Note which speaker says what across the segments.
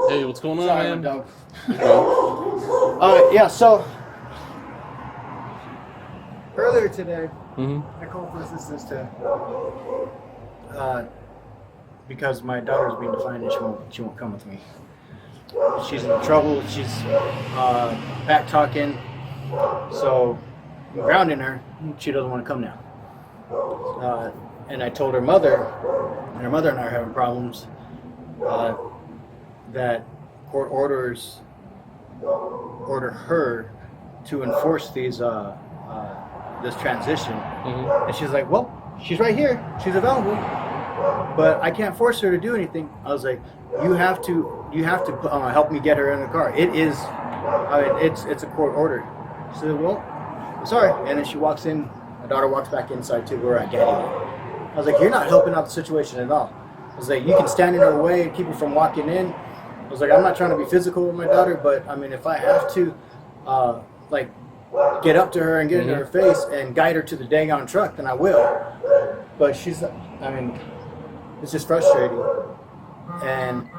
Speaker 1: Hey, what's going on,
Speaker 2: Sorry,
Speaker 1: man?
Speaker 2: Yeah, so earlier today, I called for assistance because my daughter's being defiant and she won't come with me. She's in trouble. She's back talking, so I'm grounding her. She doesn't want to come now. And I told her mother, and her mother and I are having problems. That court order her to enforce these this transition, and she's like, "Well, she's right here. She's available, but I can't force her to do anything." I was like, "You have to help me get her in the car. It's a court order." She said, "Well, I'm sorry," and then she walks in. My daughter walks back inside to where I get it. I was like, "You're not helping out the situation at all." I was like, "You can stand in her way and keep her from walking in." I was like, I'm not trying to be physical with my daughter, but I mean, if I have to, get up to her and get into her face and guide her to the dang on truck, then I will. But it's just frustrating. And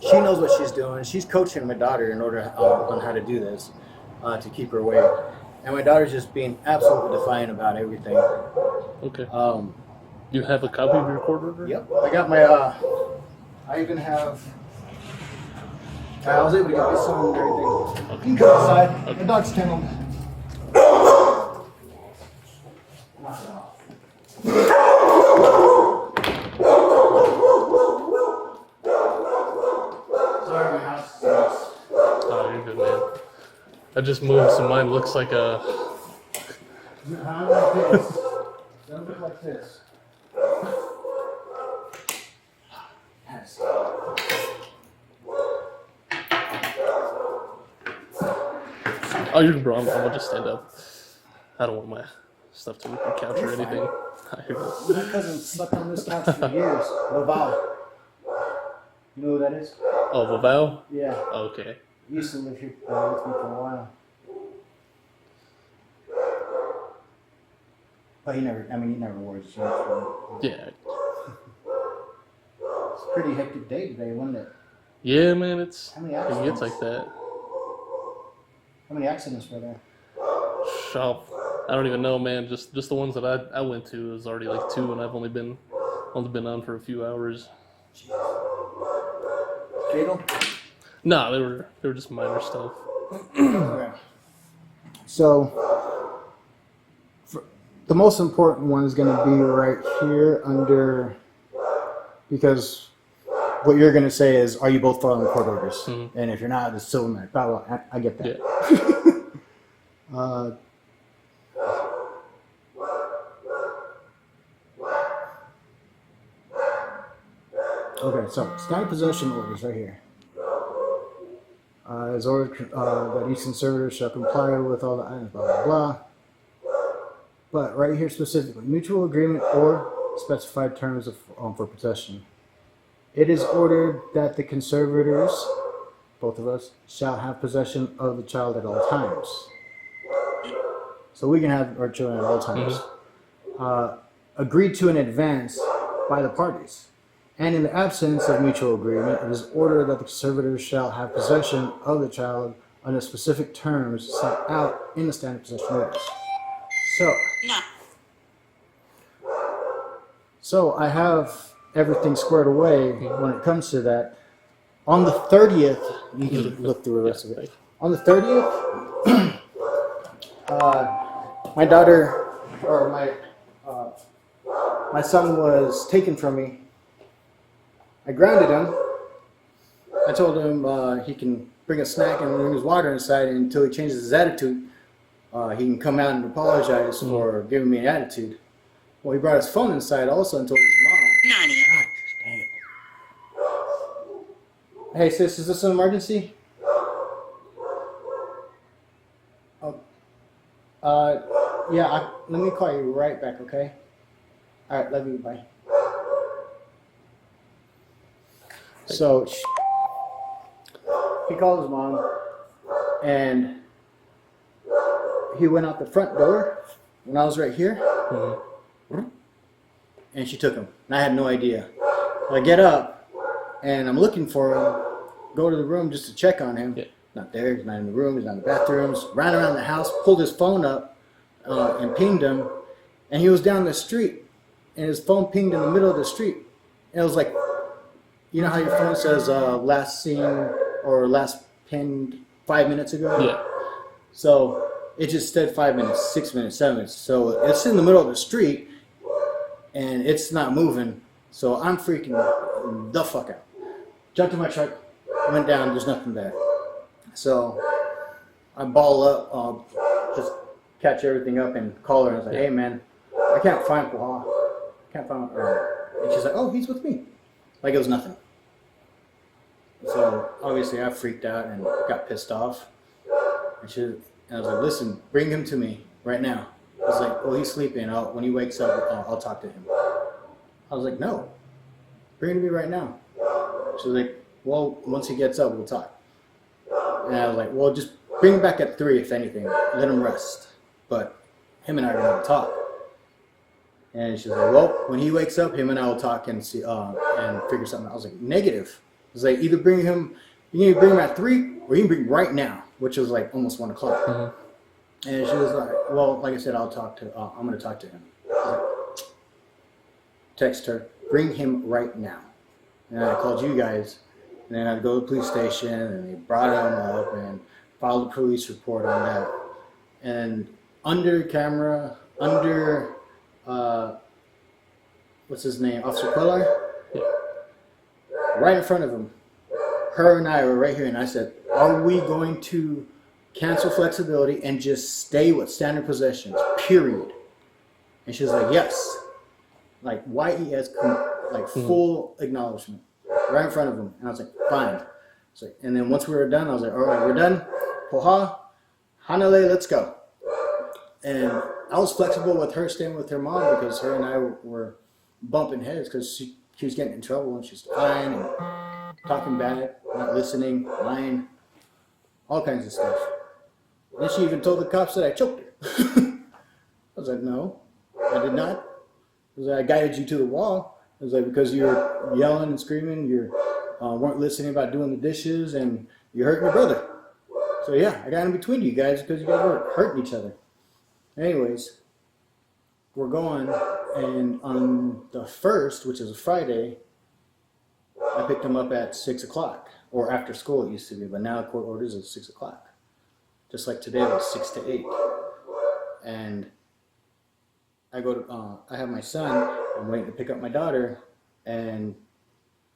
Speaker 2: she knows what she's doing. She's coaching my daughter in order on how to do this, to keep her away. And my daughter's just being absolutely defiant about everything.
Speaker 1: Okay. You have a copy of your court order?
Speaker 2: Yep. I got my, I even have... I was able to get this on and everything. You can go outside. Okay. The dog's kenneled. Sorry, my house sucks.
Speaker 1: Oh, you're good, man. I just moved, so mine looks like a...
Speaker 2: Not like this. Doesn't look like this. Yes.
Speaker 1: Oh, you're good, bro. I'll just stand up. I don't want my stuff to rip the couch or anything.
Speaker 2: My cousin slept on this couch for years. Laval. You know who that is?
Speaker 1: Oh, Laval?
Speaker 2: Yeah.
Speaker 1: Okay.
Speaker 2: He used to live here with me for a while. But he never wore his uniform.
Speaker 1: Yeah.
Speaker 2: It's a pretty hectic day today, wasn't it?
Speaker 1: Yeah, man, it gets
Speaker 2: accidents?
Speaker 1: like that.
Speaker 2: How many accidents were there?
Speaker 1: Shop. I don't even know, man. Just the ones that I went to was already like 2, and I've only been on for a few hours.
Speaker 2: Fatal?
Speaker 1: Nah, they were just minor stuff.
Speaker 2: Okay. So, the most important one is going to be right here under, because what you're going to say is, are you both following court orders? Mm-hmm. And if you're not, it's still in there. I get that. Yeah. Okay, so standard possession orders right here. Is ordered that each conservator shall comply with all the items, blah, blah, blah. But right here specifically, mutual agreement or specified terms for possession. It is ordered that the conservators, both of us, shall have possession of the child at all times. So we can have our children at all times. Mm-hmm. Agreed to in advance by the parties. And in the absence of mutual agreement, it is ordered that the conservators shall have possession of the child under specific terms set out in the standard possession orders. So I have everything squared away when it comes to that. On the 30th, you can look through the rest of it. On the 30th, my daughter, or my son was taken from me I grounded him. I told him he can bring a snack and bring his water inside, and until he changes his attitude, he can come out and apologize for giving me an attitude. Well, he brought his phone inside also and told his mom.
Speaker 3: Nani?
Speaker 2: God, dang it. Hey sis, is this an emergency? Yeah, let me call you right back, okay? Alright, love you, bye. So, he called his mom, and he went out the front door when I was right here, and she took him, and I had no idea. I get up, and I'm looking for him, go to the room just to check on him.
Speaker 1: Yeah.
Speaker 2: Not there, he's not in the room, he's not in the bathrooms, ran around the house, pulled his phone up, and pinged him, and he was down the street, and his phone pinged in the middle of the street, and it was like, you know how your phone says last seen or last pinged 5 minutes ago?
Speaker 1: Yeah.
Speaker 2: So it just said 5 minutes, 6 minutes, 7 minutes. So it's in the middle of the street, and it's not moving, so I'm freaking the fuck out. Jumped in my truck, went down, there's nothing there. So I ball up, just catch everything up and call her, and I was like, hey man, I can't find Paul. Can't find her. And she's like, oh, he's with me. Like it was nothing. So obviously I freaked out and got pissed off. And I was like, listen, bring him to me right now. I was like, well, he's sleeping. When he wakes up, I'll talk to him. I was like, no, bring him to me right now. She was like, well, once he gets up, we'll talk. And I was like, well, just bring him back at 3, if anything. Let him rest. But him and I are going to talk. And she's like, well, when he wakes up, him and I will talk and see and figure something out. I was like, negative. I was like, either bring him, you can bring him at 3, or you can bring him right now, which was like almost 1 o'clock. And she was like, well, like I said, I'm going to talk to him. I was like, text her, bring him right now. And I called you guys, and then I'd go to the police station, and they brought him up and filed a police report on that. And under camera, what's his name, Officer Quellar?
Speaker 1: Yeah.
Speaker 2: Right in front of him, her and I were right here, and I said, are we going to cancel flexibility and just stay with standard possessions, period? And she's like, yes. Like, YES, like full acknowledgement, right in front of him. And I was like, fine. So, and then once we were done, I was like, all right, we're done. Poha, Hanale, let's go. And I was flexible with her staying with her mom because her and I were bumping heads because she was getting in trouble and she's lying and talking bad, not listening, lying, all kinds of stuff. Then she even told the cops that I choked her. I was like, no, I did not. I was like, I guided you to the wall. I was like, because you were yelling and screaming, you weren't listening about doing the dishes, and you hurt your brother. So yeah, I got in between you guys because you guys were hurting each other. Anyways, we're going, and on the 1st, which is a Friday, I picked him up at 6 o'clock, or after school it used to be, but now court orders is 6 o'clock. Just like today, it was 6 to 8. And I go to, I have my son, I'm waiting to pick up my daughter, and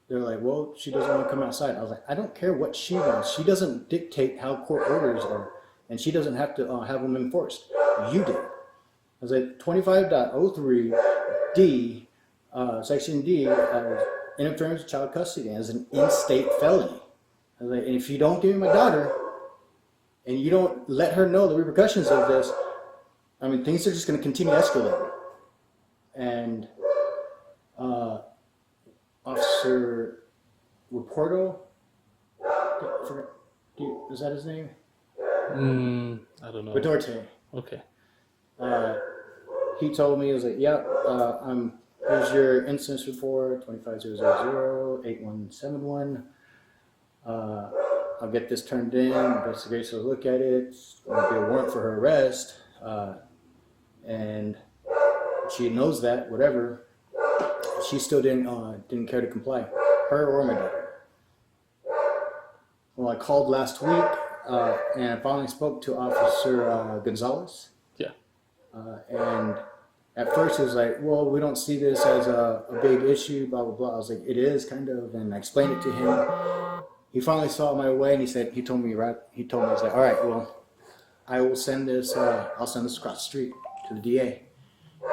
Speaker 2: they're like, well, she doesn't want to come outside. I was like, I don't care what she wants. She doesn't dictate how court orders are, and she doesn't have to have them enforced. You did. I was like, 25.03D, Section D, interference with child custody as an in-state felony. I was like, and if you don't give me my daughter, and you don't let her know the repercussions of this, I mean, things are just going to continue escalating. And Officer Raporto, is that his name?
Speaker 1: I don't know.
Speaker 2: Bedorte.
Speaker 1: Okay.
Speaker 2: He told me, he was like, yep, here's your incident report, 25000-8171. I'll get this turned in, investigation will look at it, there'll be a warrant for her arrest, and she knows that, whatever, she still didn't care to comply, her or my daughter. Well, I called last week, and I finally spoke to Officer Gonzalez.
Speaker 1: Yeah.
Speaker 2: And at first he was like, well, we don't see this as a big issue, blah, blah, blah. I was like, it is kind of, and I explained it to him. He finally saw my way, and he told me, he's like, all right, well, I will send this, I'll send this across the street to the DA.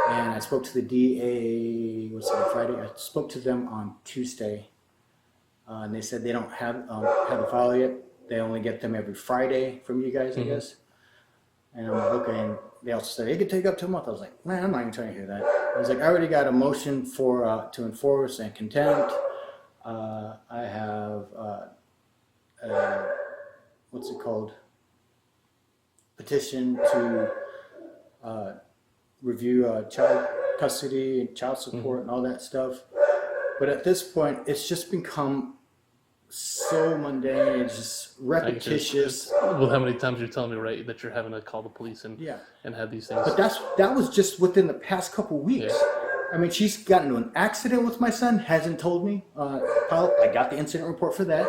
Speaker 2: And I spoke to the DA, Friday? I spoke to them on Tuesday. And they said they don't have the file yet. They only get them every Friday from you guys, I guess. And I'm like, okay. And they also said it could take up to a month. I was like, man, I'm not even trying to hear that. I was like, I already got a motion for to enforce and contempt. I have what's it called? Petition to review child custody and child support and all that stuff. But at this point, it's just become so mundane. It's just repetitious.
Speaker 1: Well, how many times you're telling me, right, that you're having to call the police and have these things.
Speaker 2: But that was just within the past couple weeks. Yeah. I mean, she's gotten into an accident with my son, hasn't told me. I got the incident report for that.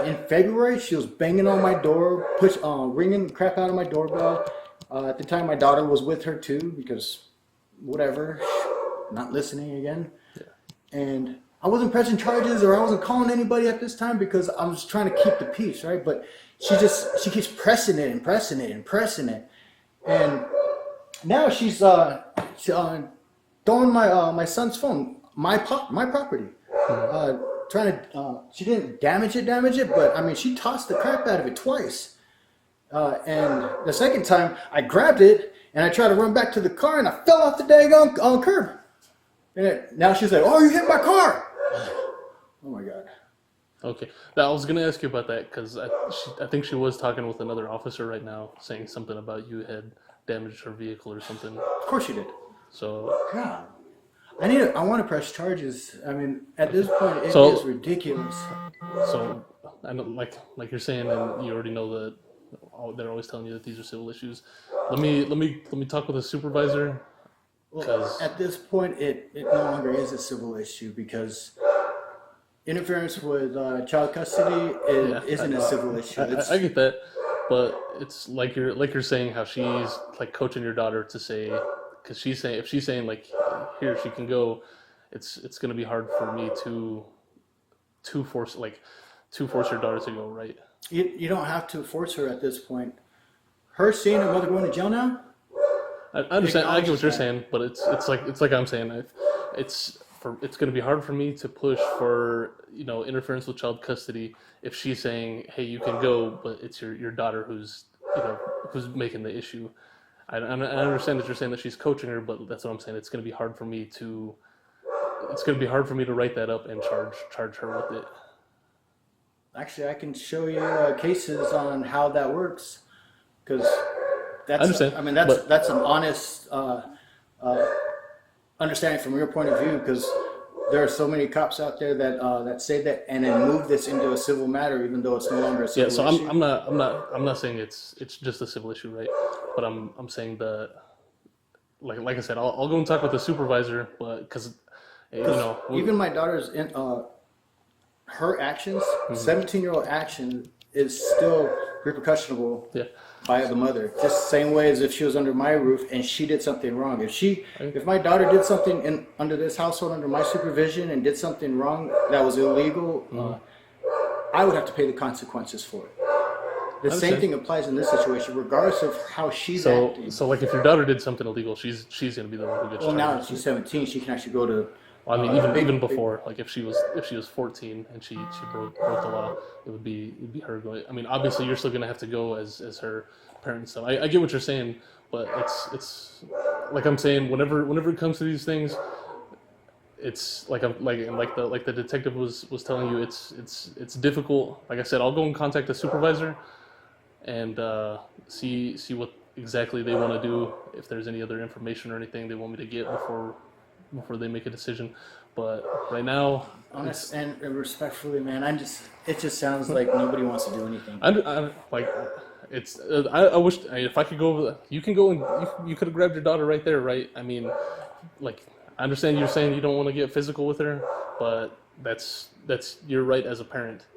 Speaker 2: In February, she was banging on my door, ringing the crap out of my doorbell. At the time, my daughter was with her too, because whatever, not listening again. Yeah. And I wasn't pressing charges or I wasn't calling anybody at this time because I was trying to keep the peace, right? But she keeps pressing it and pressing it and pressing it. And now she's throwing my son's phone, my property. Trying to, she didn't damage it, but I mean, she tossed the crap out of it twice. And the second time I grabbed it and I tried to run back to the car and I fell off the daggone curb. And now she's like, oh, you hit my car. Oh my God.
Speaker 1: Okay. Now, I was going to ask you about that because I think she was talking with another officer right now saying something about you had damaged her vehicle or something.
Speaker 2: Of course you did.
Speaker 1: So.
Speaker 2: God. I want to press charges. I mean, at this point, it is ridiculous.
Speaker 1: So, I know, like you're saying, and you already know that they're always telling you that these are civil issues. Let me talk with a supervisor.
Speaker 2: Well, at this point, it no longer is a civil issue because interference with child custody isn't a civil issue.
Speaker 1: I get that, but it's like you're saying how she's like coaching your daughter to say, because if she's saying like here she can go, it's going to be hard for me to force your daughter to go, right?
Speaker 2: You don't have to force her at this point. Her seeing her mother going to jail now.
Speaker 1: I understand. I get what you're saying, but it's like I'm saying. It's going to be hard for me to push for interference with child custody if she's saying, hey, you can go, but it's your daughter who's making the issue. I understand that you're saying that she's coaching her, but that's what I'm saying. It's going to be hard for me to write that up and charge her with it.
Speaker 2: Actually, I can show you cases on how that works, because that's an honest understanding from your point of view, because there are so many cops out there that say that and then move this into a civil matter, even though it's no longer a civil issue.
Speaker 1: I'm not saying it's just a civil issue, right? But I'm saying that, like I said, I'll go and talk with the supervisor, but because
Speaker 2: even my daughter's her actions, 17-year-old action is still repercussionable by the mother. Just the same way as if she was under my roof and she did something wrong. If my daughter did something under this household, under my supervision, and did something wrong that was illegal, I would have to pay the consequences for it. The same thing applies in this situation, regardless of how she's acting.
Speaker 1: So, like, if your daughter did something illegal, she's going to be the one who gets charged.
Speaker 2: Well, now that she's 17, she can actually go to.
Speaker 1: Well, I mean, even before, like if she was 14 and she broke the law, it would be her going. I mean, obviously you're still gonna have to go as her parent. So I get what you're saying, but it's like I'm saying, whenever it comes to these things, it's like the detective was telling you, it's difficult. Like I said, I'll go and contact the supervisor and see what exactly they want to do. If there's any other information or anything they want me to get before they make a decision. But right now,
Speaker 2: honest and respectfully, man, it just sounds like nobody wants to do anything.
Speaker 1: I wish if I could go over. You can go and you could have grabbed your daughter right there, right? I mean, like I understand you're saying you don't want to get physical with her, but that's your right as a parent,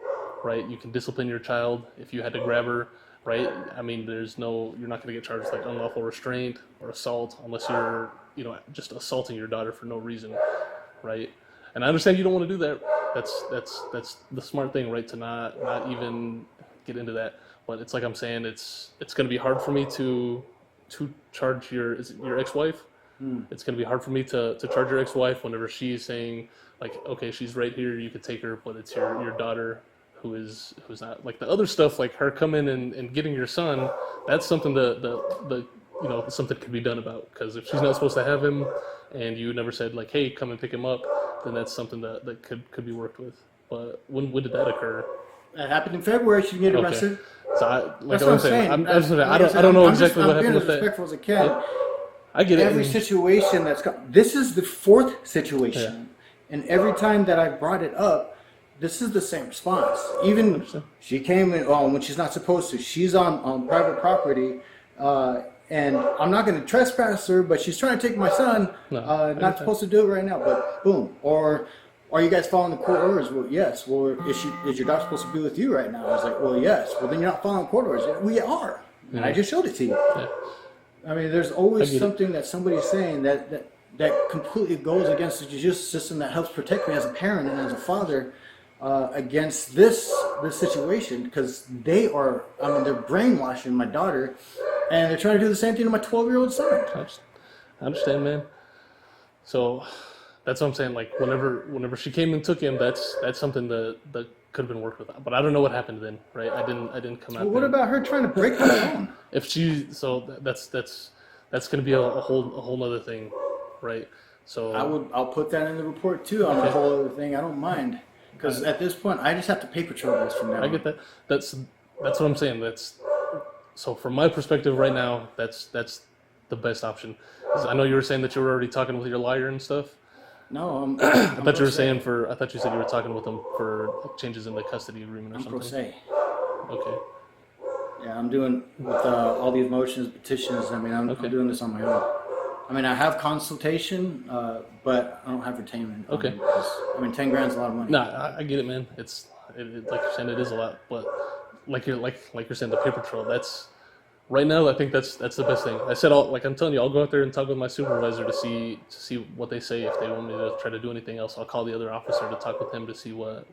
Speaker 1: right? You can discipline your child if you had to grab her, right? I mean, you're not going to get charged like unlawful restraint or assault unless you're just assaulting your daughter for no reason, right? And I understand you don't want to do that. That's the smart thing, right? To not even get into that. But it's like I'm saying, it's going to be hard for me to charge your ex-wife. It's going to be hard for me to charge your ex-wife whenever she's saying like, okay, she's right here, you could take her, but it's your daughter who's not. Like the other stuff, like her coming and getting your son, that's something the something could be done about, because if she's not supposed to have him and you never said like, hey, come and pick him up, then that's something that could be worked with. But when did that occur?
Speaker 2: That happened in February. She get arrested.
Speaker 1: Okay. So
Speaker 2: That's what I'm saying.
Speaker 1: I don't know exactly what happened with that.
Speaker 2: I'm being as respectful as I can.
Speaker 1: Yeah. I get it.
Speaker 2: Every situation this is the fourth situation, and every time that I brought it up, this is the same response. Even she came in when she's not supposed to. She's on private property, and I'm not going to trespass her, but she's trying to take my son. Not supposed to do it right now, but boom. Or are you guys following the court orders? Well, yes. Well, is your daughter supposed to be with you right now? I was like, well, yes. Well, then you're not following court orders. We are. And I just showed it to you. Yeah. I mean, there's always something that somebody's saying that completely goes against the judicial system that helps protect me as a parent and as a father against this situation, because they're brainwashing my daughter, and they're trying to do the same thing to my 12-year-old son.
Speaker 1: I understand, man. So that's what I'm saying. Like whenever she came and took him, that's something that could have been worked with. But I don't know what happened then, right? I didn't come out.
Speaker 2: Well, what about her trying to break the phone?
Speaker 1: That's going to be a whole other thing, right? So
Speaker 2: I'll put that in the report too on a whole other thing. I don't mind, because at this point I just have to pay patrol this from now.
Speaker 1: I get that. That's what I'm saying. So from my perspective right now, that's the best option. 'Cause I know you were saying that you were already talking with your lawyer and stuff.
Speaker 2: No,
Speaker 1: I thought you were saying I thought you said you were talking with them for changes in the custody agreement or something.
Speaker 2: Pro se.
Speaker 1: Okay.
Speaker 2: Yeah, I'm doing with all these motions, petitions. I mean, I'm doing this on my own. I mean, I have consultation, but I don't have retainment.
Speaker 1: Okay.
Speaker 2: I mean, 10 grand's a lot of money.
Speaker 1: Nah, I get it, man. It's like you're saying, it is a lot, but like you're saying, the paper trail. That's right now. I think that's the best thing. I said, I'm telling you, I'll go out there and talk with my supervisor to see what they say. If they want me to try to do anything else, I'll call the other officer to talk with him to see what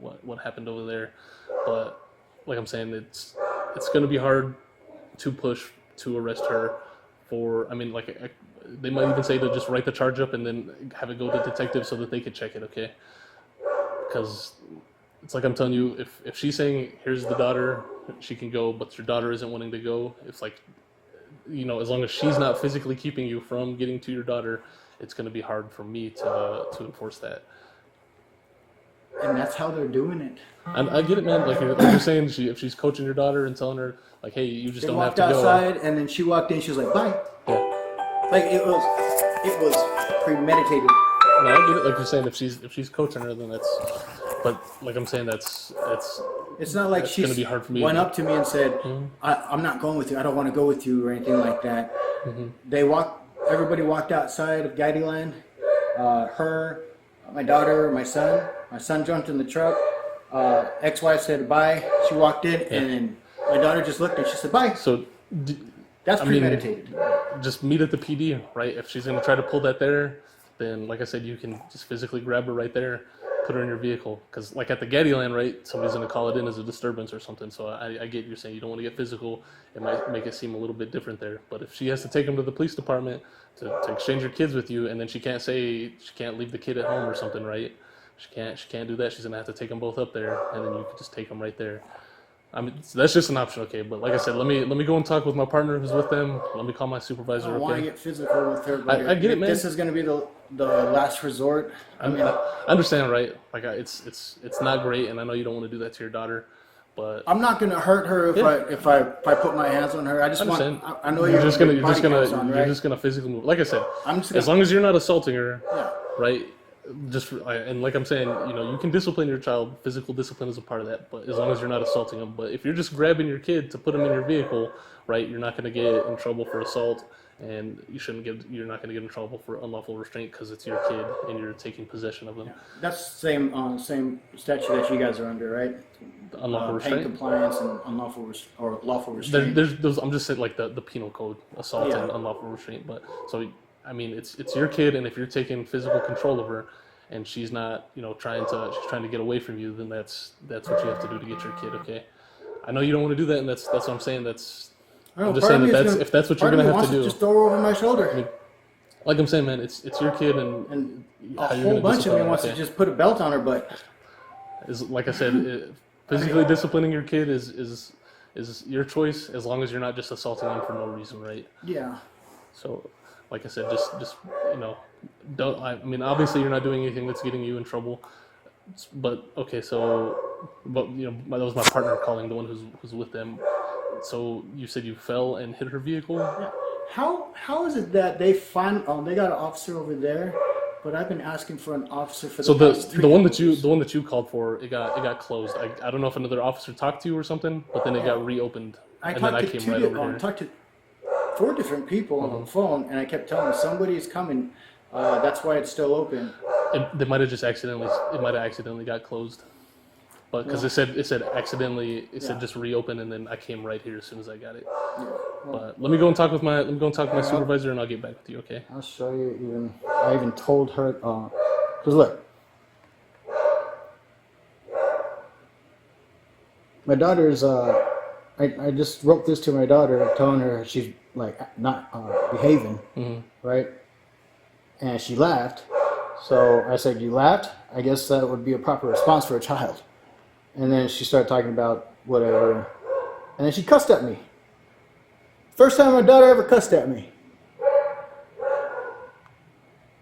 Speaker 1: happened over there. But like I'm saying, it's going to be hard to push to arrest her for. I mean, they might even say to just write the charge up and then have it go to detectives so that they could check it. Okay, because it's like I'm telling you, if she's saying here's the daughter, she can go, but your daughter isn't wanting to go. It's like, as long as she's not physically keeping you from getting to your daughter, it's going to be hard for me to enforce that.
Speaker 2: And that's how they're doing it.
Speaker 1: I get it, man. Like you're saying, if she's coaching your daughter and telling her like, hey, you just don't have to go.
Speaker 2: They walked outside, and then she walked in. She was like, bye.
Speaker 1: Yeah.
Speaker 2: Like it was premeditated.
Speaker 1: No, I get it. Like you're saying, if she's coaching her, then that's. But like I'm saying, it's
Speaker 2: not like
Speaker 1: she's gonna be hard for me.
Speaker 2: Went up to me and said, I'm not going with you. I don't want to go with you or anything like that. Mm-hmm. Everybody walked outside of Guideland. Her, my daughter, my son. My son jumped in the truck. Ex-wife said bye. She walked in, and then my daughter just looked and she said bye.
Speaker 1: So
Speaker 2: that's premeditated.
Speaker 1: Just meet at the PD, right? If she's gonna try to pull that there, then like I said, you can just physically grab her right there, put her in your vehicle. Because like at the Gaddyland, right, somebody's going to call it in as a disturbance or something. So I get you're saying you don't want to get physical. It might make it seem a little bit different there. But if she has to take him to the police department to exchange her kids with you, and then she can't leave the kid at home or something, right? She can't do that. She's going to have to take them both up there, and then you can just take them right there. I mean, so that's just an option, okay? But like I said, let me go and talk with my partner who's with them. Let me call my supervisor.
Speaker 2: I don't want to get physical with her. But
Speaker 1: I get it, man.
Speaker 2: This is going to be the last resort.
Speaker 1: I understand, right? Like it's not great, and I know you don't want to do that to your daughter, but
Speaker 2: I'm not going to hurt her if I put my hands on her. I just want. I know you're just
Speaker 1: gonna physically move. Like I said, as long as you're not assaulting her, right? And like I'm saying, you can discipline your child. Physical discipline is a part of that, but as long as you're not assaulting them. But if you're just grabbing your kid to put him in your vehicle, right, you're not going to get in trouble for assault, and you're not going to get in trouble for unlawful restraint because it's your kid and you're taking possession of them.
Speaker 2: Yeah. That's the same statute that you guys are under, right?
Speaker 1: The unlawful restraint,
Speaker 2: compliance, and lawful restraint.
Speaker 1: There's I'm just saying like the penal code, assault and unlawful restraint. But so I mean, it's your kid, and if you're taking physical control of her, and she's not, she's trying to get away from you, then that's what you have to do to get your kid. Okay, I know you don't want to do that, and that's what I'm saying. I'm just saying if that's what you're gonna have to do.
Speaker 2: Just throw her over my shoulder.
Speaker 1: I mean, like I'm saying, man, it's your kid, and
Speaker 2: a whole bunch of me wants to just put a belt on her, but
Speaker 1: like I said, physically disciplining your kid is your choice, as long as you're not just assaulting them for no reason, right?
Speaker 2: Yeah.
Speaker 1: So, like I said, just don't. I mean, obviously, you're not doing anything that's getting you in trouble. But okay, so, that was my partner calling, the one who's with them. So you said you fell and hit her vehicle.
Speaker 2: Yeah. How is it that they got an officer over there, but I've been asking for an officer for
Speaker 1: the
Speaker 2: past 3 hours.
Speaker 1: the one that you called for, it got closed. I don't know if another officer talked to you or something, but then it got reopened,
Speaker 2: I
Speaker 1: and then I came right over here.
Speaker 2: talked to 4 different people on the phone, and I kept telling them somebody's coming. That's why it's still open.
Speaker 1: They might have accidentally got closed, but because it said accidentally, said just reopen, and then I came right here as soon as I got it.
Speaker 2: Yeah.
Speaker 1: But let me go and talk with my supervisor, and I'll get back with you. Okay?
Speaker 2: I'll show you. I even told her, because look, my daughter's. I just wrote this to my daughter, telling her she's like not behaving, right? And she laughed. So I said, "You laughed? I guess that would be a proper response for a child." And then she started talking about whatever, and then she cussed at me. First time my daughter ever cussed at me.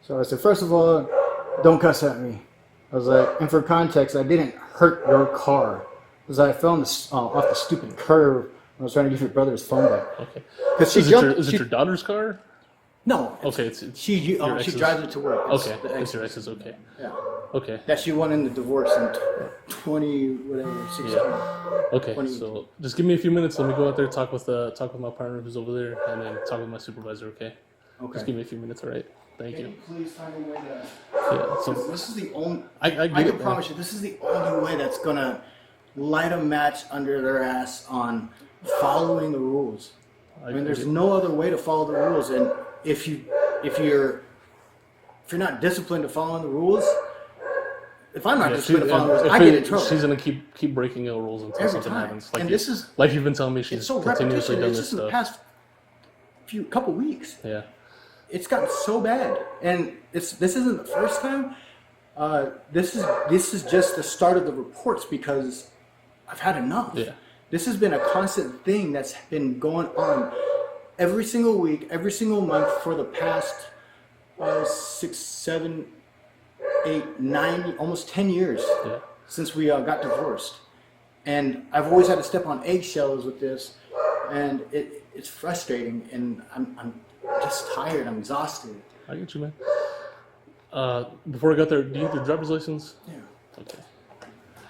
Speaker 2: So I said, first of all, don't cuss at me. I was like, and for context, I didn't hurt your car. Because I fell off the stupid curb when I was trying to give your brother his phone back.
Speaker 1: Okay.
Speaker 2: Because
Speaker 1: is it your daughter's car?
Speaker 2: No.
Speaker 1: Okay, it's
Speaker 2: she drives it to work.
Speaker 1: It's your ex's. Okay.
Speaker 2: Yeah.
Speaker 1: Okay.
Speaker 2: That she won in the divorce in 16.
Speaker 1: Yeah. Okay. So just give me a few minutes. Let me go out there, talk with my partner who's over there, and then talk with my supervisor. Okay. Okay. Just give me a few minutes. All right. Thank you.
Speaker 2: Please find a way to.
Speaker 1: Yeah. So
Speaker 2: this is the only.
Speaker 1: I
Speaker 2: can promise you, this is the only way that's gonna light a match under their ass on following the rules. I mean, there's no other way to follow the rules, and if you're not disciplined to following the rules, if I'm not disciplined to following the rules, I get in trouble.
Speaker 1: She's gonna keep breaking the rules until something happens.
Speaker 2: And this is
Speaker 1: like you've been telling me, she's
Speaker 2: so
Speaker 1: continuously done this
Speaker 2: stuff. In the past couple weeks.
Speaker 1: Yeah.
Speaker 2: It's gotten so bad, and this isn't the first time. This is just the start of the reports because I've had enough.
Speaker 1: Yeah.
Speaker 2: This has been a constant thing that's been going on every single week, every single month for the past 6, 7, 8, 9, almost 10 years since we got divorced. And I've always had to step on eggshells with this, and it's frustrating, and I'm just tired. I'm exhausted.
Speaker 1: I get you, man. Before I got there, do you have your driver's license?
Speaker 2: Yeah.
Speaker 1: Okay.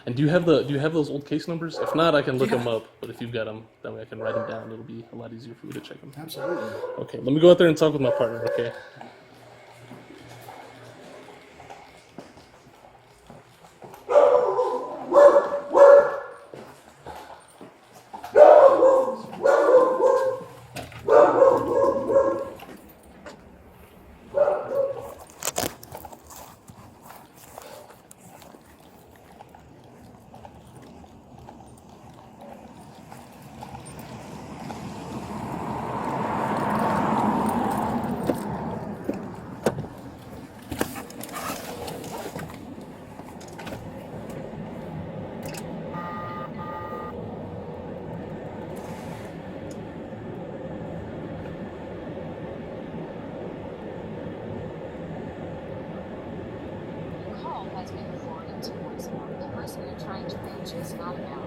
Speaker 1: And do you have those old case numbers? If not, I can look them up. But if you've got them, that way I can write them down. It'll be a lot easier for me to check them.
Speaker 2: Absolutely.
Speaker 1: Okay. Let me go out there and talk with my partner. Okay.
Speaker 3: Has been forwarded to voicemail. The person you're trying to reach is not available.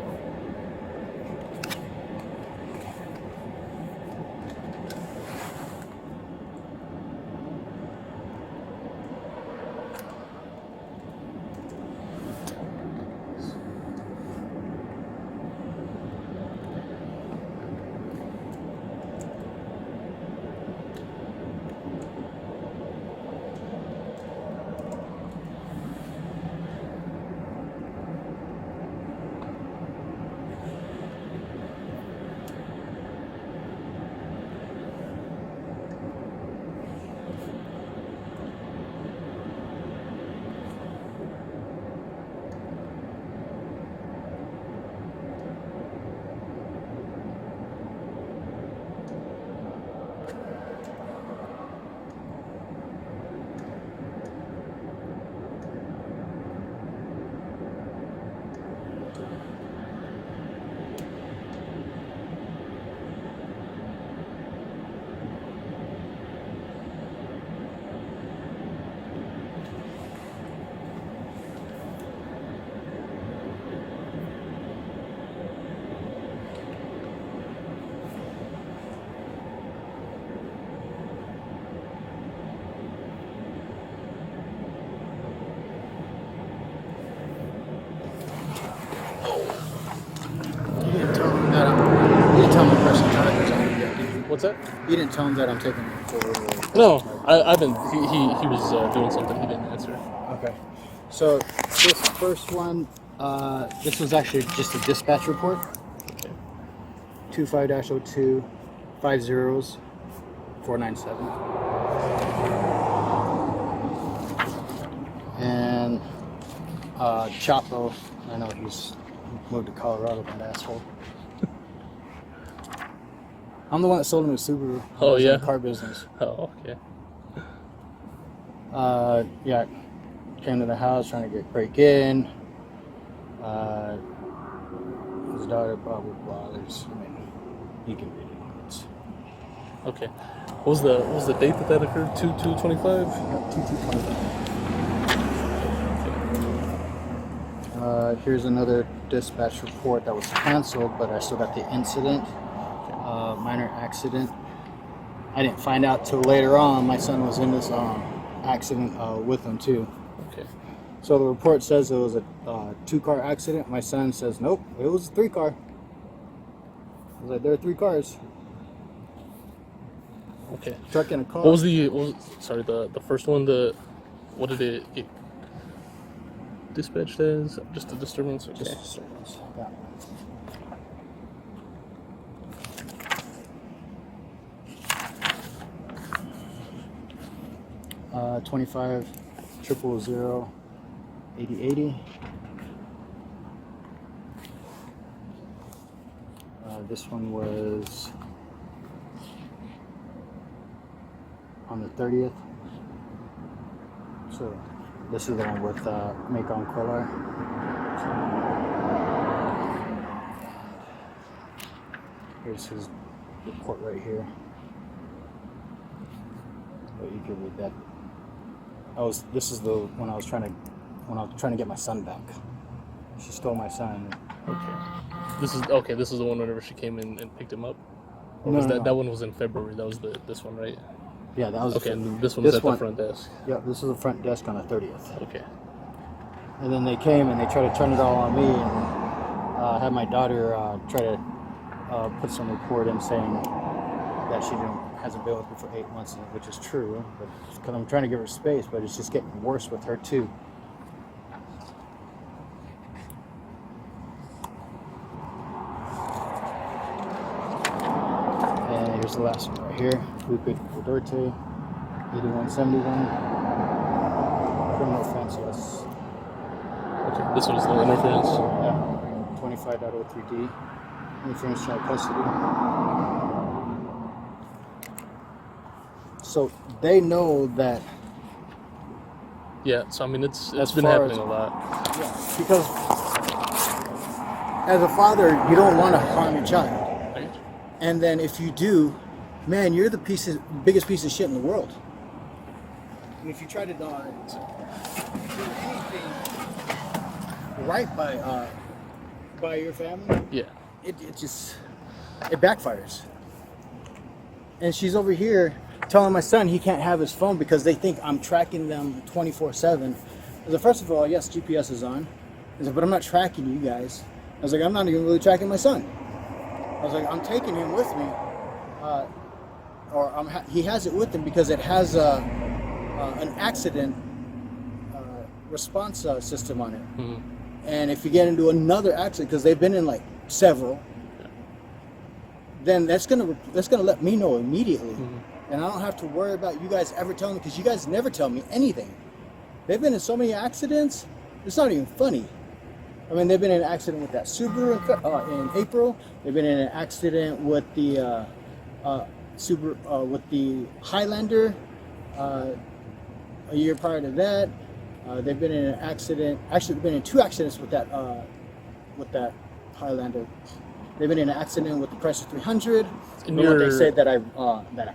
Speaker 1: What's that?
Speaker 2: You didn't tell him that I'm taking him forward. Or...
Speaker 1: No, I didn't. He was doing something. He didn't answer.
Speaker 2: Okay. So this first one, this was actually just a dispatch report.
Speaker 1: Okay.
Speaker 2: 25-02 50 497. And Chapo, I know he's moved to Colorado, that asshole. I'm the one that sold him a Subaru.
Speaker 1: Oh, yeah?
Speaker 2: In the car business.
Speaker 1: Oh, okay.
Speaker 2: Yeah, came to the house trying to break in. His daughter, blah, blah, blah. You can read it. It's
Speaker 1: Okay. What was the date that occurred? 2/2/25?
Speaker 2: 2/2/25. Here's another dispatch report that was canceled, but I still got the incident. Minor accident. I didn't find out till later on. My son was in this accident with him too.
Speaker 1: Okay.
Speaker 2: So the report says it was a 2-car accident. My son says nope, it was a 3-car. I was like, there are 3 cars.
Speaker 1: Okay.
Speaker 2: Truck and a car.
Speaker 1: What was the first one? What did it get dispatched as? Just a disturbance. Okay.
Speaker 2: Just a disturbance. Yeah. 25 000 8080. This one was on the 30th. So this is the one with Macon Queller. Here's his report right here. But you can read that. This is the when I was trying to get my son back. She stole my son.
Speaker 1: Okay. This is the one whenever she came in and picked him up. Or
Speaker 2: No,
Speaker 1: was
Speaker 2: no,
Speaker 1: that
Speaker 2: no.
Speaker 1: that one was in February? That was this one, right?
Speaker 2: Yeah, that was
Speaker 1: Okay. And this one was at the front desk.
Speaker 2: Yeah, this is the front desk on the 30th.
Speaker 1: Okay.
Speaker 2: And then they came and they tried to turn it all on me, and had my daughter try to put some report in saying that she hasn't been with me for 8 months, which is true. But because I'm trying to give her space, but it's just getting worse with her too. And here's the last one right here. Felipe Duarte, 8171. Criminal offense, yes.
Speaker 1: Okay. This one is the interference.
Speaker 2: Yeah, 25.03D. Interference child custody. So they know that.
Speaker 1: Yeah. So I mean, it's
Speaker 2: As
Speaker 1: been
Speaker 2: far
Speaker 1: happening
Speaker 2: as-
Speaker 1: a lot.
Speaker 2: Yeah, because as a father, you don't want to harm your child.
Speaker 1: I get you.
Speaker 2: And then if you do, man, you're the biggest piece of shit in the world. And if you try to do anything right by your family,
Speaker 1: Yeah.
Speaker 2: it backfires. And she's over here telling my son he can't have his phone because they think I'm tracking them 24/7. I was like, first of all, yes, GPS is on. I said, but I'm not tracking you guys. I was like, I'm not even really tracking my son. I was like, I'm taking him with me, he has it with him because it has an accident response system on it.
Speaker 1: Mm-hmm.
Speaker 2: And if you get into another accident, because they've been in like several, then that's gonna let me know immediately, and I don't have to worry about you guys ever telling me, because you guys never tell me anything. They've been in so many accidents, it's not even funny. I mean, they've been in an accident with that Subaru in April. They've been in an accident with the Subaru with the Highlander a year prior to that. They've been in an accident. Actually, they've been in 2 accidents with that Highlander. They've been in an accident with the Chrysler 300. They said that I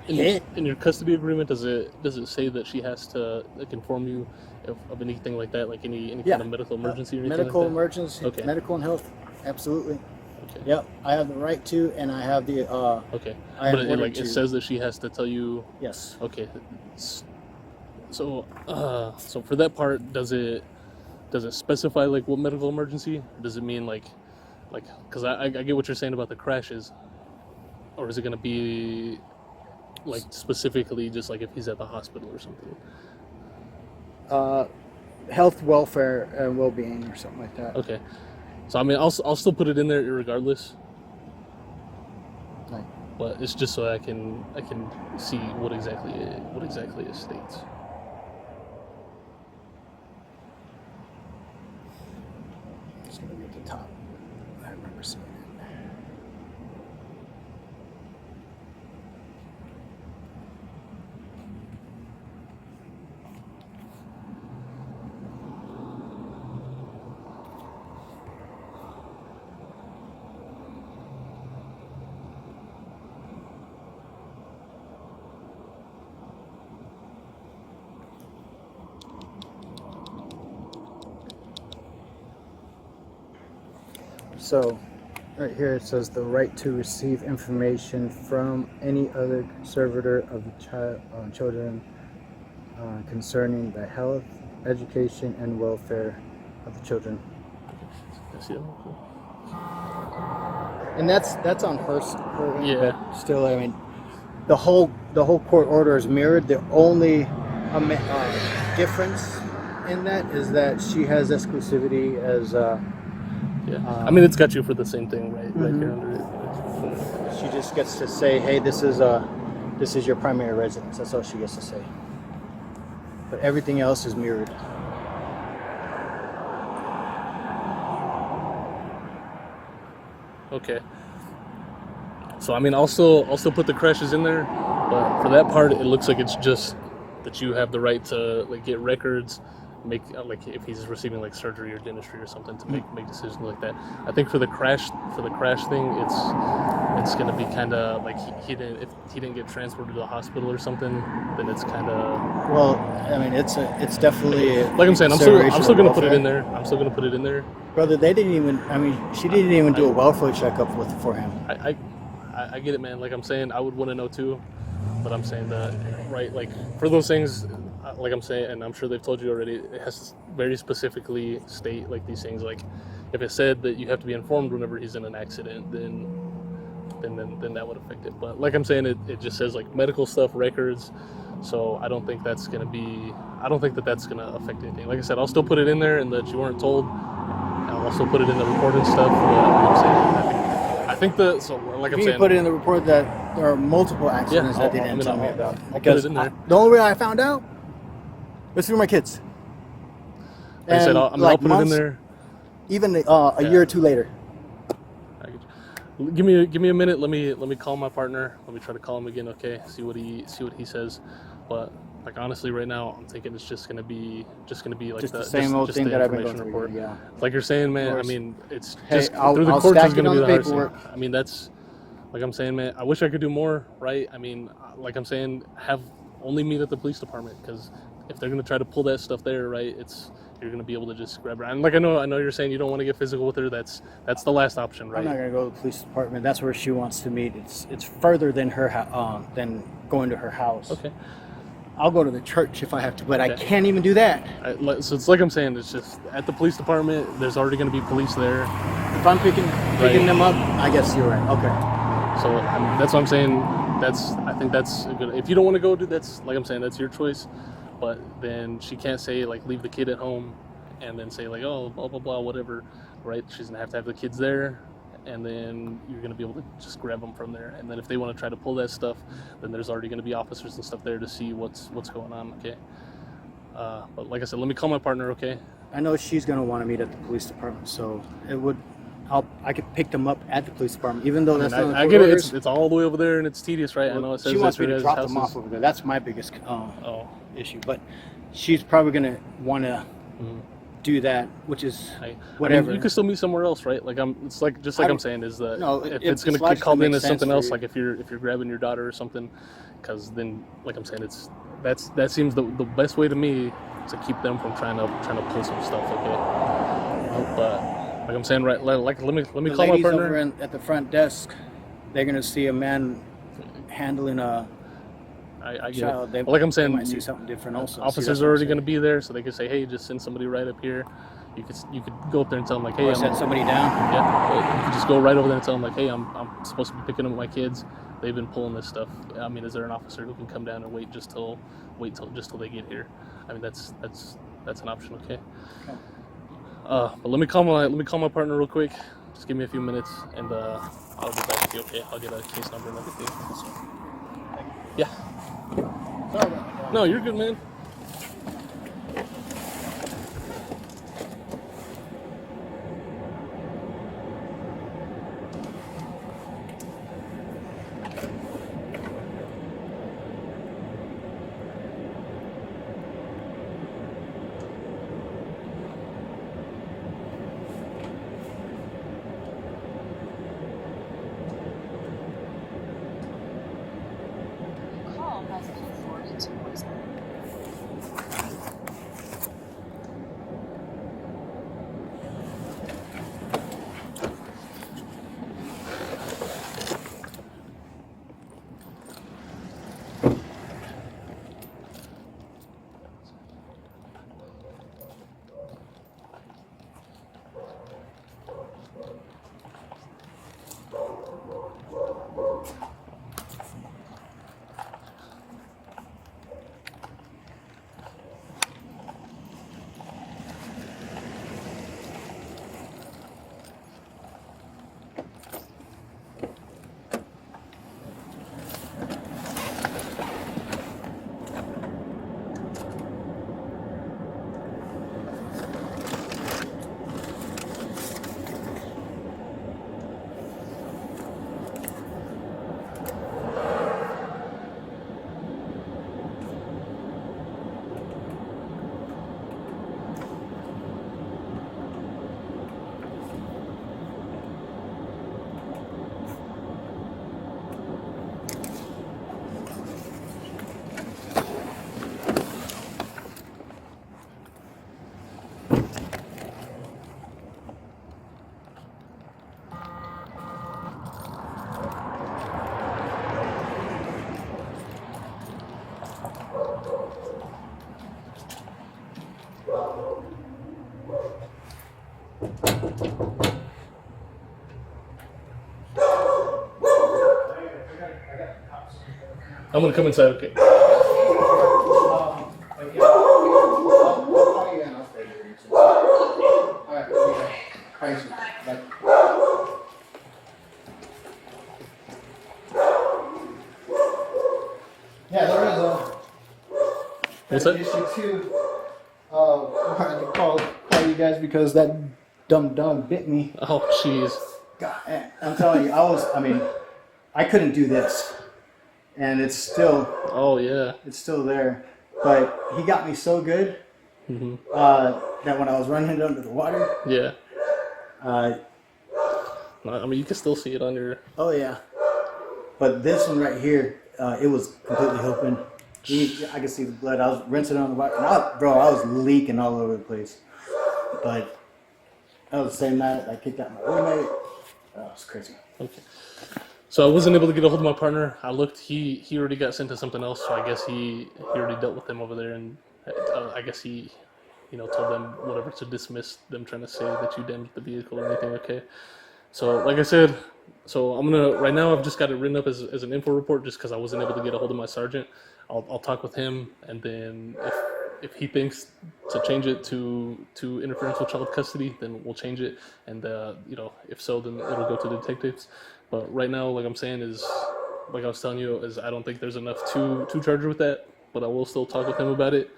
Speaker 2: hit.
Speaker 1: In your custody agreement, does it say that she has to inform you of anything like that, like any kind of medical emergency or anything
Speaker 2: medical
Speaker 1: like that?
Speaker 2: emergency,
Speaker 1: Okay.
Speaker 2: medical and health, absolutely.
Speaker 1: Okay.
Speaker 2: Yep, I have the right to, and I have the.
Speaker 1: Okay.
Speaker 2: I
Speaker 1: But
Speaker 2: am
Speaker 1: it
Speaker 2: ordered to.
Speaker 1: says that she has to tell you.
Speaker 2: Yes.
Speaker 1: Okay. So for that part, does it specify like what medical emergency? Or does it mean like, because I get what you're saying about the crashes, or is it going to be like specifically just like if he's at the hospital or something?
Speaker 2: Health, welfare, and well-being, or something like that.
Speaker 1: Okay. So I mean, I'll still put it in there regardless.
Speaker 2: Like,
Speaker 1: But it's just so I can see what exactly it states.
Speaker 2: it's gonna be at the top. I remember seeing it. So, right here it says the right to receive information from any other servitor of the children concerning the health, education, and welfare of the children. And that's on her end,
Speaker 1: Yeah.
Speaker 2: but still, I mean, the whole court order is mirrored. The only difference in that is that she has exclusivity as.
Speaker 1: Yeah. I mean, it's got you for the same thing, right? Right here under it.
Speaker 2: She just gets to say, "Hey, this is your primary residence." That's all she gets to say. But everything else is mirrored.
Speaker 1: Okay. So I mean, I'll still put the crashes in there, but for that part, it looks like it's just that you have the right to like get records, make like if he's receiving like surgery or dentistry or something to make decisions like that. I think for the crash thing, it's gonna be kind of like if he didn't get transported to the hospital or something, then it's kind of.
Speaker 2: Well, I mean, it's definitely
Speaker 1: Like I'm saying, I'm still gonna put it in there. I'm still gonna put it in there.
Speaker 2: Brother, they didn't even. I mean, she didn't even do a welfare checkup for him.
Speaker 1: I get it, man. Like I'm saying, I would want to know too, but I'm saying that right, like for those things. Like I'm saying, and I'm sure they've told you already, it has to very specifically state like these things. Like if it said that you have to be informed whenever he's in an accident, then that would affect it. But like I'm saying, it just says like medical stuff, records. So I don't think that's gonna affect anything. Like I said, I'll still put it in there and that you weren't told. I'll also put it in the report and stuff. I'm saying, I think
Speaker 2: You put it in the report that there are multiple accidents that they didn't tell me about. Because the only way I found out was through my kids.
Speaker 1: Like I said, I'll put it in there.
Speaker 2: Even a year or two later.
Speaker 1: Give me a minute. Let me call my partner. Let me try to call him again. Okay, see what he says. But like honestly, right now, I'm thinking it's just gonna be like
Speaker 2: the same old thing that I've been going
Speaker 1: report.
Speaker 2: through. Yeah.
Speaker 1: Like you're saying, man. I mean, it's
Speaker 2: Hey,
Speaker 1: just through the
Speaker 2: I'll
Speaker 1: courts is
Speaker 2: stack it
Speaker 1: gonna
Speaker 2: on
Speaker 1: be
Speaker 2: the
Speaker 1: the hardest thing.
Speaker 2: paperwork.
Speaker 1: I mean, that's like I'm saying, man. I wish I could do more, right? I mean, like I'm saying, have only meet at the police department because if they're gonna try to pull that stuff there, right? You're gonna be able to just grab her. And like I know you're saying you don't want to get physical with her. That's the last option, right?
Speaker 2: I'm not gonna go to the police department. That's where she wants to meet. It's further than than going to her house.
Speaker 1: Okay.
Speaker 2: I'll go to the church if I have to, but I can't even do that.
Speaker 1: So it's like I'm saying, it's just at the police department. There's already going to be police there.
Speaker 2: If I'm picking them up, I guess you're right. Okay.
Speaker 1: So that's what I'm saying. I think that's a good. If you don't want to go, dude, that's like I'm saying, that's your choice. But then she can't say like leave the kid at home, and then say like oh blah blah blah whatever, right? She's gonna have to have the kids there, and then you're gonna be able to just grab them from there. And then if they want to try to pull that stuff, then there's already gonna be officers and stuff there to see what's going on. Okay. But like I said, let me call my partner. Okay.
Speaker 2: I know she's gonna want to meet at the police department, so I could pick them up at the police department, even though that's not.
Speaker 1: I get it. It's all the way over there, and it's tedious, right?
Speaker 2: Well,
Speaker 1: I know it says
Speaker 2: she wants me to
Speaker 1: that's
Speaker 2: drop them off over there. That's my biggest issue. But she's probably gonna want to do that, which is whatever.
Speaker 1: I mean, you could still meet somewhere else, right? Like it's like just like I'm saying is that if it's gonna get
Speaker 2: logically
Speaker 1: called in
Speaker 2: makes
Speaker 1: as something
Speaker 2: sense
Speaker 1: else,
Speaker 2: for
Speaker 1: like if you're grabbing your daughter or something, because then like I'm saying that seems the best way to me to keep them from trying to pull some stuff. Okay, but like I'm saying, right? Like let me call my partner.
Speaker 2: Over at the front desk, they're gonna see a man handling a
Speaker 1: I get
Speaker 2: child.
Speaker 1: it. Like I'm saying,
Speaker 2: they might see something different also.
Speaker 1: Officers are already going to be there, so they can say, "Hey, just send somebody right up here," you could go up there and tell them like, hey,
Speaker 4: Or
Speaker 1: I'm
Speaker 4: set somebody down.
Speaker 1: yeah, you could just go right over there and tell them like, hey, I'm supposed to be picking up my kids. They've been pulling this stuff. I mean, is there an officer who can come down and wait till they get here? I mean, that's an option, okay? But let me call my partner real quick. Just give me a few minutes, and I'll get back to you. Okay, I'll get a case number and everything. Yeah.
Speaker 2: Sorry about that.
Speaker 1: No, you're good, man.
Speaker 3: Your call has been forwarded to voicemail. I'm gonna come inside. Okay.
Speaker 2: Yeah, there is a
Speaker 1: What's that?
Speaker 2: issue too. I had to call you guys because that dumb dog bit me.
Speaker 1: Oh, jeez.
Speaker 2: God, I'm telling you, I couldn't do this, and it's still
Speaker 1: Oh yeah.
Speaker 2: there. But he got me so good that when I was running it under the water,
Speaker 1: Yeah. I mean, you can still see it on your.
Speaker 2: oh yeah. But this one right here, it was completely open. I could see the blood. I was rinsing it on the water, and I was leaking all over the place. But that was the same night I kicked out my roommate. That was crazy.
Speaker 1: Okay. So I wasn't able to get a hold of my partner. I looked. He already got sent to something else. So I guess he already dealt with them over there, and I guess he, told them whatever to dismiss them trying to say that you damaged the vehicle or anything. Okay. So like I said, right now I've just got it written up as an info report just because I wasn't able to get a hold of my sergeant. I'll talk with him, and then if he thinks to change it to interference with child custody, then we'll change it. And if so, then it'll go to the detectives. But right now, like I'm saying, is like I was telling you, is I don't think there's enough to charge her with that. But I will still talk with him about it.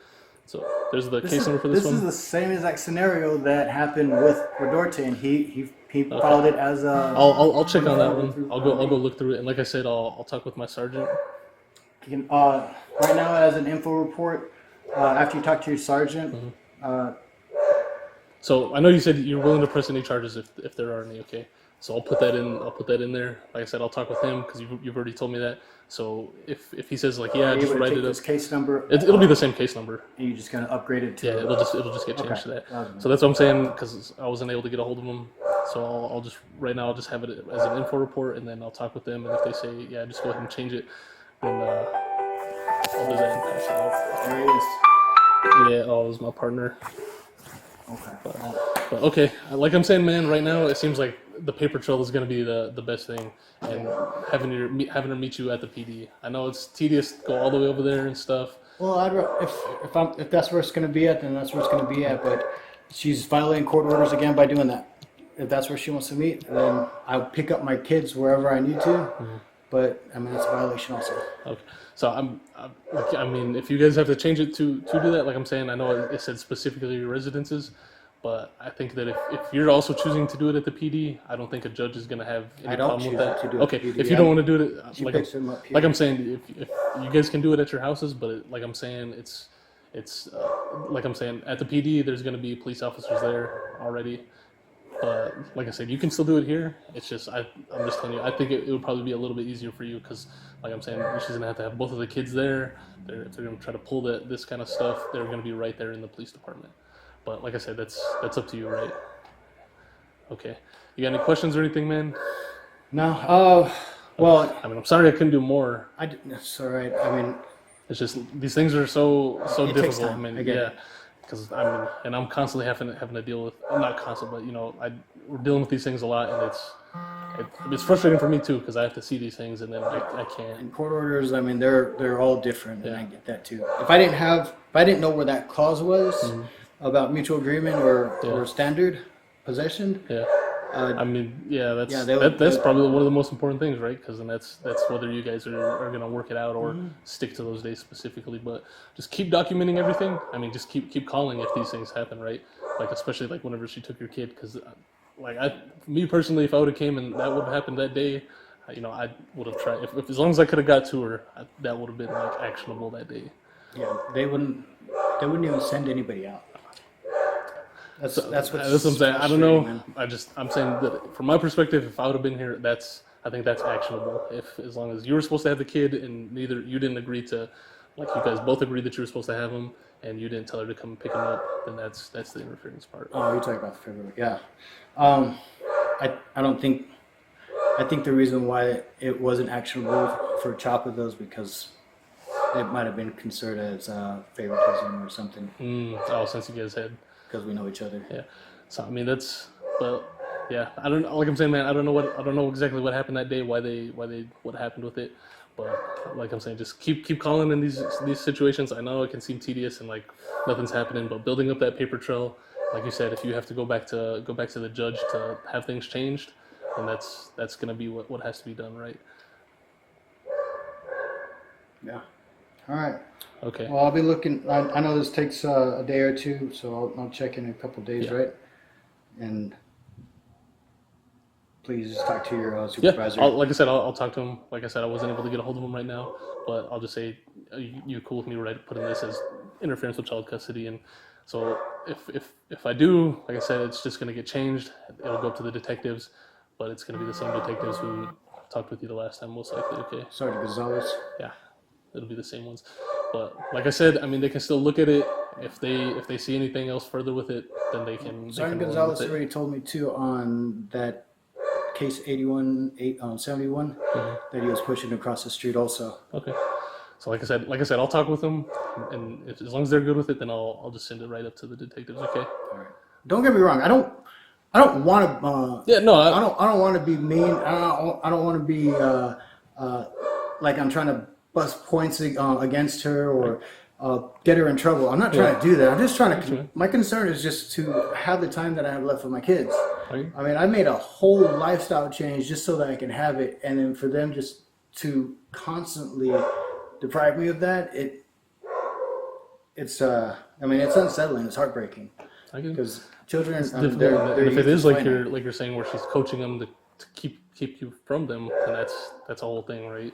Speaker 1: So there's the case number for this one.
Speaker 2: This is the same exact scenario that happened with Rodorte, and he filed it as a.
Speaker 1: I'll check on that one. I'll go look through it, and like I said, I'll talk with my sergeant.
Speaker 2: You can, right now, as an info report, after you talk to your sergeant.
Speaker 1: So I know you said you're willing to press any charges if there are any. Okay, so I'll put that in there. Like I said, I'll talk with him because you've already told me that. So if he says like, yeah, just write it up.
Speaker 2: This case number.
Speaker 1: It'll be the same case number.
Speaker 2: And you just gonna upgrade it to.
Speaker 1: Yeah, it'll just get changed to that.
Speaker 2: Okay.
Speaker 1: So that's what I'm saying because I wasn't able to get a hold of him. So I'll just right now I'll just have it as an info report, and then I'll talk with them. And if they say yeah, just go ahead and change it, then I'll do that and pass it out.
Speaker 2: There it is.
Speaker 1: Yeah, it was my partner.
Speaker 2: Okay.
Speaker 1: But okay, like I'm saying, man, right now it seems like the paper trail is going to be the best thing, and having her meet you at the PD. I know it's tedious to go all the way over there and stuff.
Speaker 2: Well, if that's where it's going to be at, then that's where it's going to be at. But she's violating court orders again by doing that. If that's where she wants to meet, then I'll pick up my kids wherever I need to. Mm-hmm. But I mean, that's a violation also.
Speaker 1: Okay. So I mean, if you guys have to change it to do that, like I'm saying, I know it said specifically your residences, but I think that if you're also choosing to do it at the PD, I don't think a judge is going to have any problem with that. Okay. If you don't want to do it, like I'm saying, if you guys can do it at your houses, but like I'm saying, it's like I'm saying, at the PD, there's going to be police officers there already. But like I said, you can still do it here. It's just I'm just telling you, I think it would probably be a little bit easier for you because, like I'm saying, she's gonna have to have both of the kids there. If they're gonna try to pull this kind of stuff, they're gonna be right there in the police department. But like I said, that's up to you, right? Okay. You got any questions or anything, man?
Speaker 2: No. Well,
Speaker 1: I mean, I'm sorry I couldn't do more.
Speaker 2: It's all right. I mean,
Speaker 1: it's just these things are so difficult.
Speaker 2: I
Speaker 1: mean,
Speaker 2: I get it.
Speaker 1: Because and I'm constantly having to deal with. I'm not constant, but we're dealing with these things a lot, and it's frustrating for me too because I have to see these things and then I can't.
Speaker 2: And court orders, I mean, they're all different, and I get that too. If I didn't know where that clause was about mutual agreement or standard possession.
Speaker 1: Yeah. That's probably one of the most important things, right? Because then that's whether you guys are going to work it out or stick to those days specifically. But just keep documenting everything. I mean, just keep calling if these things happen, right? Like especially like whenever she took your kid, because me personally, if I would have came and that would have happened that day, I would have tried. If as long as I could have got to her, that would have been like actionable that day.
Speaker 2: Yeah, they wouldn't even send anybody out. That's what I'm
Speaker 1: saying. I don't know. Man. I'm saying that from my perspective, if I would have been here, I think that's actionable. As long as you were supposed to have the kid and neither you didn't agree to, like you guys both agreed that you were supposed to have him and you didn't tell her to come pick him up, then that's the interference part.
Speaker 2: Oh, you're talking about the February, yeah. I don't think. I think the reason why it wasn't actionable for Chop of those because it might have been considered as favoritism or something.
Speaker 1: Since you guys had.
Speaker 2: Because we know each other.
Speaker 1: Yeah. So I mean I don't like I'm saying, man, I don't know exactly what happened that day, what happened with it. But like I'm saying, just keep calling in these situations. I know it can seem tedious and like nothing's happening, but building up that paper trail, like you said, if you have to go back to the judge to have things changed, then that's gonna be what has to be done, right?
Speaker 2: Yeah. All right.
Speaker 1: Okay.
Speaker 2: Well, I'll be looking. I know this takes a day or two, so I'll check in a couple of days, right? And please talk to your supervisor.
Speaker 1: Yeah. Like I said, I'll talk to him. Like I said, I wasn't able to get a hold of him right now, but I'll just say, you cool with me, right? Putting this as interference with child custody, and so if I do, like I said, it's just gonna get changed. It'll go up to the detectives, but it's gonna be the same detectives who talked with you the last time, most likely. Okay.
Speaker 2: Sergeant Gonzalez.
Speaker 1: Yeah. It'll be the same ones, but like I said, I mean they can still look at it. If they see anything else further with it, then they can.
Speaker 2: Sergeant Gonzalez already told me too on that case 71 that he was pushing across the street also.
Speaker 1: Okay, so like I said, I'll talk with them, and as long as they're good with it, then I'll just send it right up to the detectives. Okay.
Speaker 2: All right. Don't get me wrong. I don't want to. I don't want to be mean. I don't want to be like I'm trying to bust points against her or get her in trouble. I'm not trying to do that. I'm just trying to. My concern is just to have the time that I have left with my kids.
Speaker 1: Right.
Speaker 2: I mean, I made a whole lifestyle change just so that I can have it, and then for them just to constantly deprive me of that, it's unsettling. It's heartbreaking because children.
Speaker 1: If it is like you're saying, where she's coaching them to keep you from them, then that's a whole thing, right?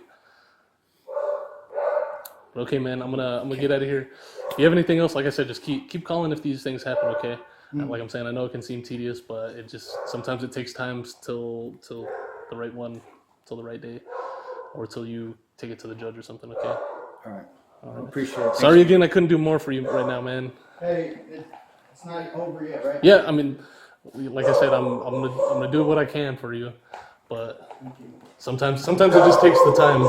Speaker 1: Okay, man, I'm gonna get out of here. If you have anything else, like I said, just keep calling if these things happen, okay? And like I'm saying, I know it can seem tedious, but sometimes it takes time till the right day, or till you take it to the judge or something, okay?
Speaker 2: All right. I appreciate it.
Speaker 1: Sorry again, I couldn't do more for you right now, man.
Speaker 2: Hey, it's not over yet, right?
Speaker 1: Yeah, I mean, like I said, I'm gonna do what I can for you, but sometimes it just takes the time.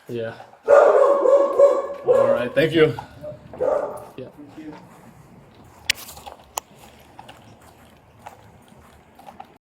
Speaker 1: Yeah. All right. right. Thank you.